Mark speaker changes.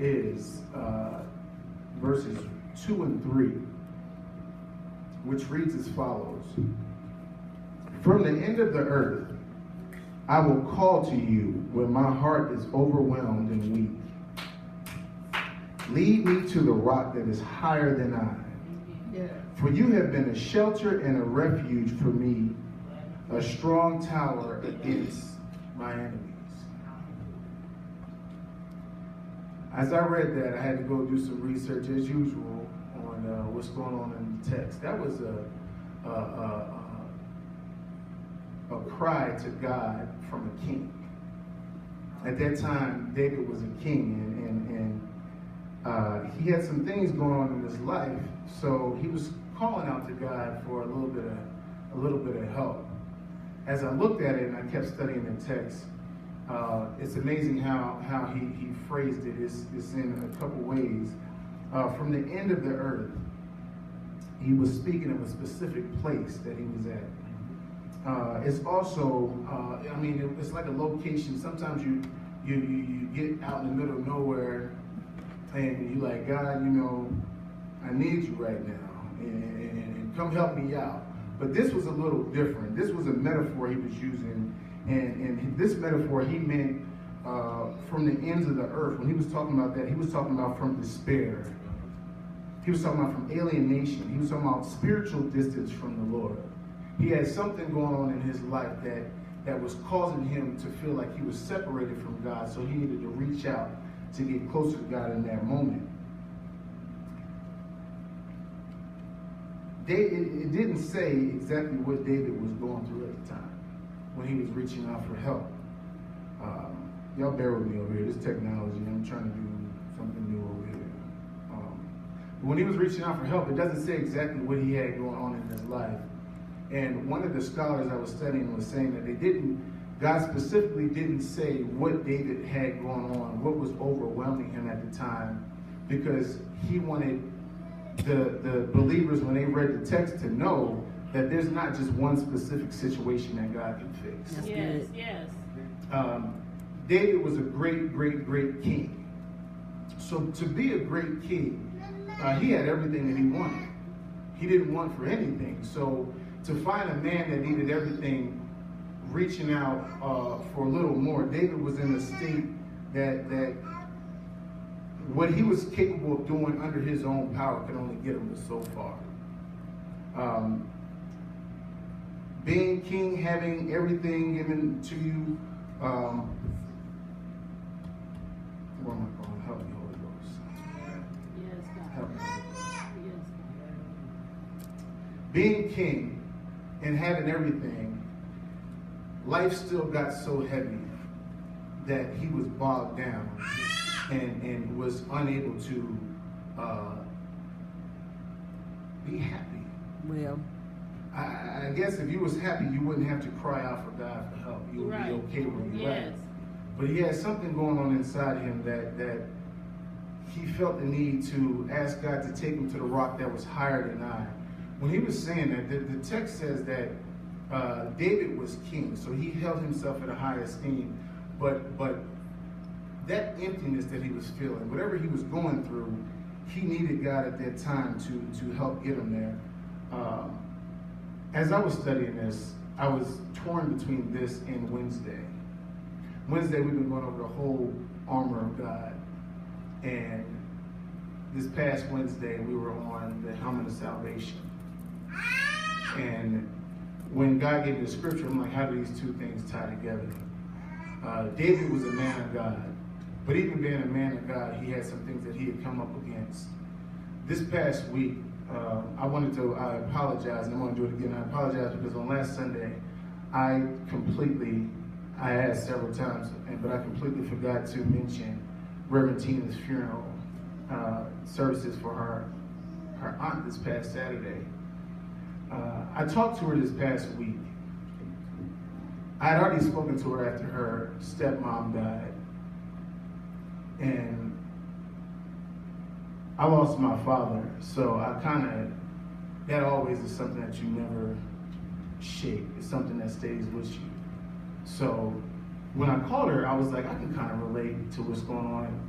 Speaker 1: is verses 2 and 3, which reads as follows. From the end of the earth, I will call to you when my heart is overwhelmed and weak. Lead me to the rock that is higher than I. Yeah. For you have been a shelter and a refuge for me, a strong tower against my enemies. As I read that, I had to go do some research as usual on what's going on in the text. That was a cry to God from a king. At that time, David was a king, and he had some things going on in his life, so he was calling out to God for a little bit of help. As I looked at it and I kept studying the text, it's amazing how he phrased it. It's in a couple ways. From the end of the earth, he was speaking of a specific place that he was at. It's also, it's like a location. Sometimes you get out in the middle of nowhere and you're like, God, I need you right now, and come help me out. But this was a little different. This was a metaphor he was using, and this metaphor he meant from the ends of the earth. When he was talking about that, he was talking about from despair. He was talking about from alienation. He was talking about spiritual distance from the Lord. He had something going on in his life that was causing him to feel like he was separated from God, so he needed to reach out to get closer to God in that moment. It didn't say exactly what David was going through at the time when he was reaching out for help. Y'all bear with me over here. This technology, I'm trying to do something new over here. But when he was reaching out for help, it doesn't say exactly what he had going on in his life. And one of the scholars I was studying was saying that God specifically didn't say what David had going on, what was overwhelming him at the time, because he wanted the believers, when they read the text, to know that there's not just one specific situation that God can fix.
Speaker 2: Yes.
Speaker 1: David was a great, great, great king. So to be a great king, he had everything that he wanted. He didn't want for anything. So to find a man that needed everything, reaching out for a little more, David was in a state that what he was capable of doing under his own power could only get him so far. Being king, having everything given to you, where am I going? Help me, Holy Ghost.
Speaker 2: Yes, God.
Speaker 1: Help me.
Speaker 2: Yes, God.
Speaker 1: Being king and having everything, life still got so heavy that he was bogged down and was unable to be happy.
Speaker 3: Well,
Speaker 1: I guess if you was happy, you wouldn't have to cry out for God for help. You would
Speaker 2: Right.
Speaker 1: be okay with you.
Speaker 2: Yes.
Speaker 1: Right? But he had something going on inside him that he felt the need to ask God to take him to the rock that was higher than I. When he was saying that, the text says that David was king, so he held himself at a high esteem. But that emptiness that he was feeling, whatever he was going through, he needed God at that time to help get him there. As I was studying this, I was torn between this and Wednesday. Wednesday, we've been going over the whole armor of God. And this past Wednesday, we were on the helmet of salvation. And when God gave me the scripture, I'm like, how do these two things tie together? David was a man of God. But even being a man of God, he had some things that he had come up against. This past week, I apologize, and I want to do it again. I apologize because on last Sunday, I asked several times, but I completely forgot to mention Reverend Tina's funeral services for her aunt this past Saturday. I talked to her this past week. I had already spoken to her after her stepmom died. And I lost my father, so that always is something that you never shake. It's something that stays with you. So when I called her, I was like, I can kind of relate to what's going on.